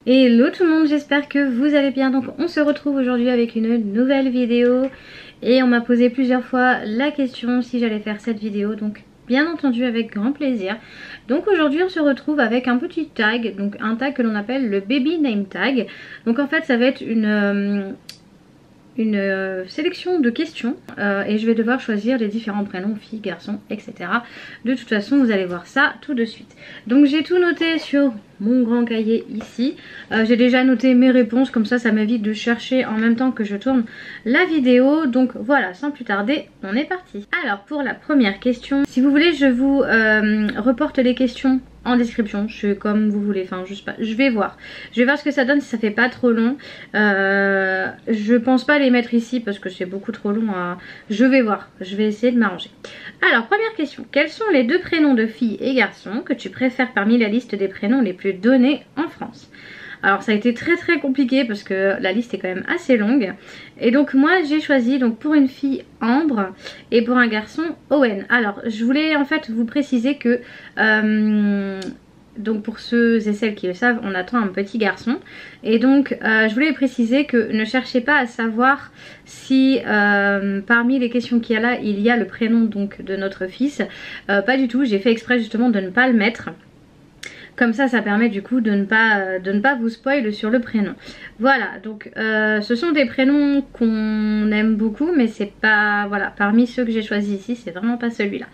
Hello tout le monde, j'espère que vous allez bien. Donc on se retrouve aujourd'hui avec une nouvelle vidéo et on m'a posé plusieurs fois la question si j'allais faire cette vidéo, donc bien entendu avec grand plaisir. Donc aujourd'hui on se retrouve avec un petit tag, donc un tag que l'on appelle le baby name tag. Donc en fait ça va être une sélection de questions et je vais devoir choisir les différents prénoms, filles, garçons, etc. De toute façon vous allez voir ça tout de suite. Donc j'ai tout noté sur mon grand cahier ici. J'ai déjà noté mes réponses, comme ça m'évite de chercher en même temps que je tourne la vidéo. Donc voilà, sans plus tarder, on est parti. Alors pour la première question, si vous voulez je vous reporte les questions en description, je fais comme vous voulez, enfin je vais voir ce que ça donne, si ça fait pas trop long. Je pense pas les mettre ici parce que c'est beaucoup trop long à... Je vais voir, je vais essayer de m'arranger. Alors première question, quels sont les deux prénoms de filles et garçons que tu préfères parmi la liste des prénoms les plus donnés en France? Alors ça a été très compliqué parce que la liste est quand même assez longue. Et donc moi j'ai choisi donc pour une fille Ambre et pour un garçon Owen. Alors je voulais en fait vous préciser que donc pour ceux et celles qui le savent, on attend un petit garçon. Et donc je voulais préciser que ne cherchez pas à savoir si parmi les questions qu'il y a là, il y a le prénom donc de notre fils. Pas du tout, j'ai fait exprès justement de ne pas le mettre. Comme ça permet du coup de ne pas vous spoil sur le prénom. Voilà, donc ce sont des prénoms qu'on aime beaucoup, mais c'est pas, voilà, parmi ceux que j'ai choisis ici, c'est vraiment pas celui-là.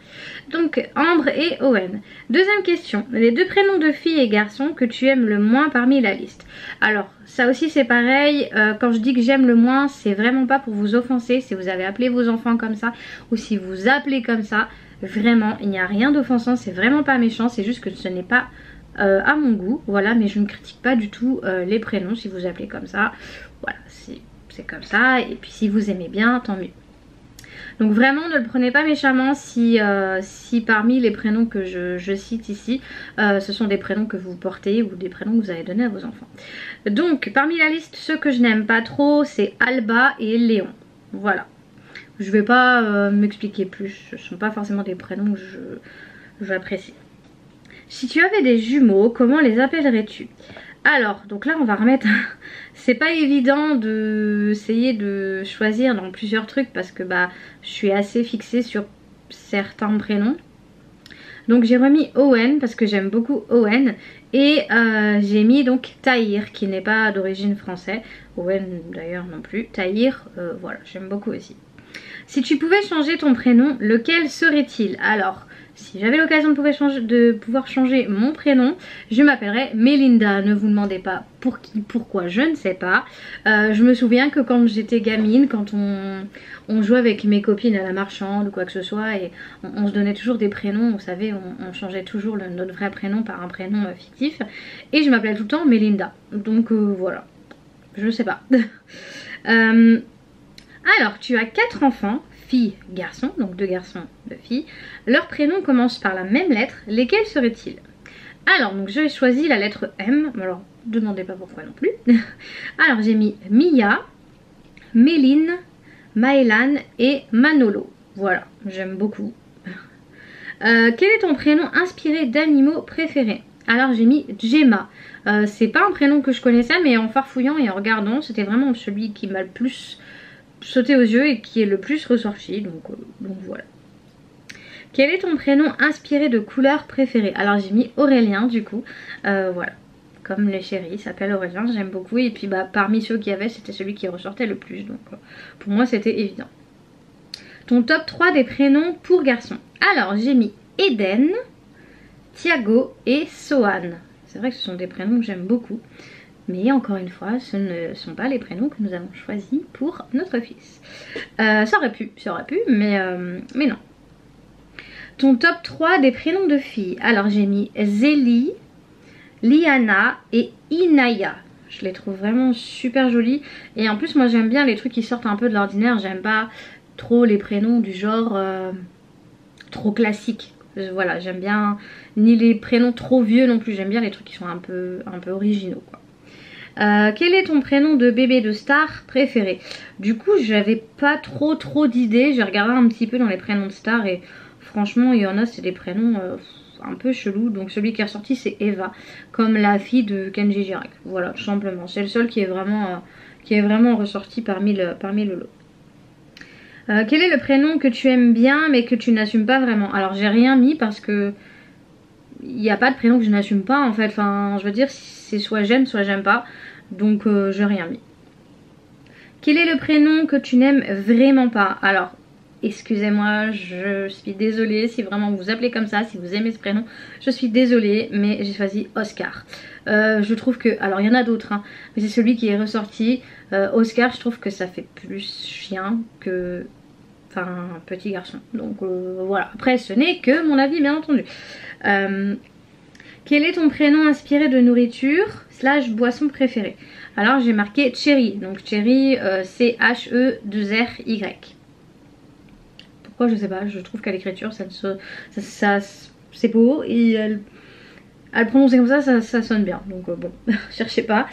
Donc Ambre et Owen. Deuxième question, les deux prénoms de filles et garçons que tu aimes le moins parmi la liste. Alors ça aussi c'est pareil, quand je dis que j'aime le moins, c'est vraiment pas pour vous offenser, si vous avez appelé vos enfants comme ça, ou si vous appelez comme ça, vraiment il n'y a rien d'offensant, c'est vraiment pas méchant, c'est juste que ce n'est pas... à mon goût, voilà, mais je ne critique pas du tout les prénoms si vous appelez comme ça, voilà, c'est comme ça, et puis si vous aimez bien, tant mieux. Donc vraiment ne le prenez pas méchamment si parmi les prénoms que je cite ici, ce sont des prénoms que vous portez ou des prénoms que vous avez donnés à vos enfants. Donc parmi la liste, ceux que je n'aime pas trop, c'est Alba et Léon, voilà. Je vais pas m'expliquer plus, ce ne sont pas forcément des prénoms que j'apprécie. Si tu avais des jumeaux, comment les appellerais-tu? Alors, donc là on va remettre... C'est pas évident d'essayer de choisir dans plusieurs trucs parce que bah je suis assez fixée sur certains prénoms. Donc j'ai remis Owen parce que j'aime beaucoup Owen. Et j'ai mis donc Tahir qui n'est pas d'origine française. Owen d'ailleurs non plus. Tahir, voilà, j'aime beaucoup aussi. Si tu pouvais changer ton prénom, lequel serait-il? Alors... Si j'avais l'occasion de pouvoir changer mon prénom, je m'appellerais Mélinda. Ne vous demandez pas pour qui, pourquoi, je ne sais pas. Je me souviens que quand j'étais gamine, quand on jouait avec mes copines à la marchande ou quoi que ce soit, et on se donnait toujours des prénoms, vous savez, on changeait toujours notre vrai prénom par un prénom fictif. Et je m'appelais tout le temps Mélinda. Donc voilà, je ne sais pas. Alors, tu as 4 enfants. Filles, garçons, donc 2 garçons, 2 filles. Leurs prénoms commencent par la même lettre, lesquels seraient-ils? Alors, donc j'ai choisi la lettre M, alors ne demandez pas pourquoi non plus. Alors j'ai mis Mia, Méline, Maëlan et Manolo. Voilà, j'aime beaucoup. Quel est ton prénom inspiré d'animaux préférés? Alors j'ai mis Gemma. C'est pas un prénom que je connaissais, mais en farfouillant et en regardant, c'était vraiment celui qui m'a le plus... sauté aux yeux et qui est le plus ressorti, donc voilà. Quel est ton prénom inspiré de couleur préférée? Alors j'ai mis Aurélien du coup, voilà, comme le chéri, il s'appelle Aurélien, j'aime beaucoup, et puis bah parmi ceux qu'il y avait c'était celui qui ressortait le plus, donc pour moi c'était évident. Ton top 3 des prénoms pour garçons. Alors j'ai mis Eden, Thiago et Sohan. C'est vrai que ce sont des prénoms que j'aime beaucoup. Mais encore une fois, ce ne sont pas les prénoms que nous avons choisis pour notre fils. Ça aurait pu, mais non. Ton top 3 des prénoms de filles. Alors j'ai mis Zélie, Liana et Inaya. Je les trouve vraiment super jolis. Et en plus moi j'aime bien les trucs qui sortent un peu de l'ordinaire. J'aime pas trop les prénoms du genre trop classiques. Voilà, j'aime bien, ni les prénoms trop vieux non plus. J'aime bien les trucs qui sont un peu originaux quoi. Quel est ton prénom de bébé de star préféré? Du coup j'avais pas trop d'idées. J'ai regardé un petit peu dans les prénoms de stars et franchement il y en a, c'est des prénoms un peu chelou. Donc celui qui est ressorti c'est Eva, comme la fille de Kenji Girac. Voilà, tout simplement. C'est le seul qui est vraiment ressorti parmi le lot. Quel est le prénom que tu aimes bien mais que tu n'assumes pas vraiment? Alors j'ai rien mis parce que il n'y a pas de prénom que je n'assume pas en fait. Enfin je veux dire c'est soit j'aime pas. Donc j'ai rien mis. Quel est le prénom que tu n'aimes vraiment pas? Alors excusez-moi, je suis désolée si vraiment vous vous appelez comme ça, si vous aimez ce prénom, je suis désolée, mais j'ai choisi Oscar. Je trouve que, alors il y en a d'autres, hein, mais c'est celui qui est ressorti. Oscar, je trouve que ça fait plus chien que, enfin, petit garçon. Donc voilà, après ce n'est que mon avis bien entendu. Quel est ton prénom inspiré de nourriture / boisson préférée? Alors j'ai marqué Cherry, donc Cherry C-H-E-2-R-Y. Pourquoi je sais pas, je trouve qu'à l'écriture c'est beau et à le prononcer comme ça sonne bien. Donc bon, cherchez pas.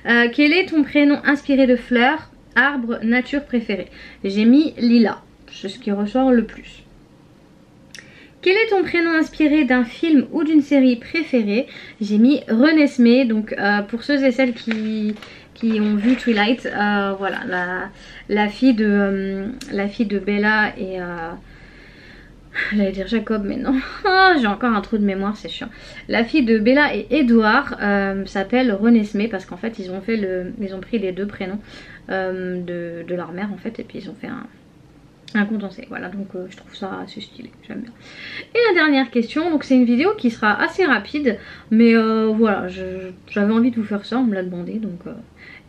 Quel est ton prénom inspiré de fleurs, arbre, nature préférée? J'ai mis Lila, c'est ce qui ressort le plus. Quel est ton prénom inspiré d'un film ou d'une série préférée? J'ai mis Renesmee, donc pour ceux et celles qui ont vu Twilight, voilà, la fille de Bella et j'allais dire Jacob mais non, j'ai encore un trou de mémoire, c'est chiant. La fille de Bella et Edward s'appelle Renesmee parce qu'en fait ils ont pris les deux prénoms de leur mère en fait, et puis ils ont fait un condensé. Voilà, donc je trouve ça assez stylé, j'aime bien. Et la dernière question, donc c'est une vidéo qui sera assez rapide, mais voilà, j'avais envie de vous faire ça, on me l'a demandé, donc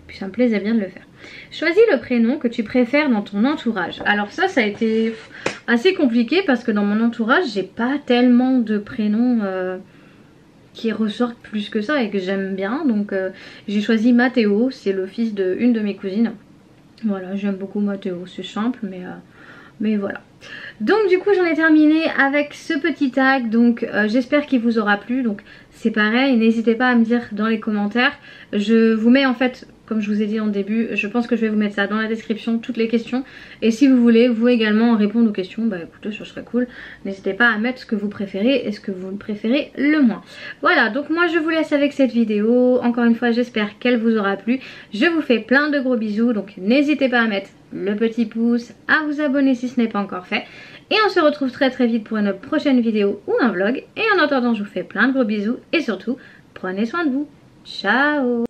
puis ça me plaisait bien de le faire. Choisis le prénom que tu préfères dans ton entourage. Alors ça a été assez compliqué parce que dans mon entourage j'ai pas tellement de prénoms qui ressortent plus que ça et que j'aime bien, donc j'ai choisi Mathéo, c'est le fils d'une de mes cousines. Voilà, j'aime beaucoup Mathéo, c'est simple mais voilà. Donc du coup j'en ai terminé avec ce petit tag, donc j'espère qu'il vous aura plu. Donc c'est pareil, n'hésitez pas à me dire dans les commentaires. Je vous mets en fait, comme je vous ai dit en début, je pense que je vais vous mettre ça dans la description, toutes les questions. Et si vous voulez, vous également répondre aux questions, bah écoutez, ce serait cool. N'hésitez pas à mettre ce que vous préférez et ce que vous préférez le moins. Voilà, donc moi je vous laisse avec cette vidéo. Encore une fois, j'espère qu'elle vous aura plu. Je vous fais plein de gros bisous, donc n'hésitez pas à mettre le petit pouce, à vous abonner si ce n'est pas encore fait. Et on se retrouve très vite pour une prochaine vidéo ou un vlog. Et en attendant, je vous fais plein de gros bisous et surtout, prenez soin de vous. Ciao!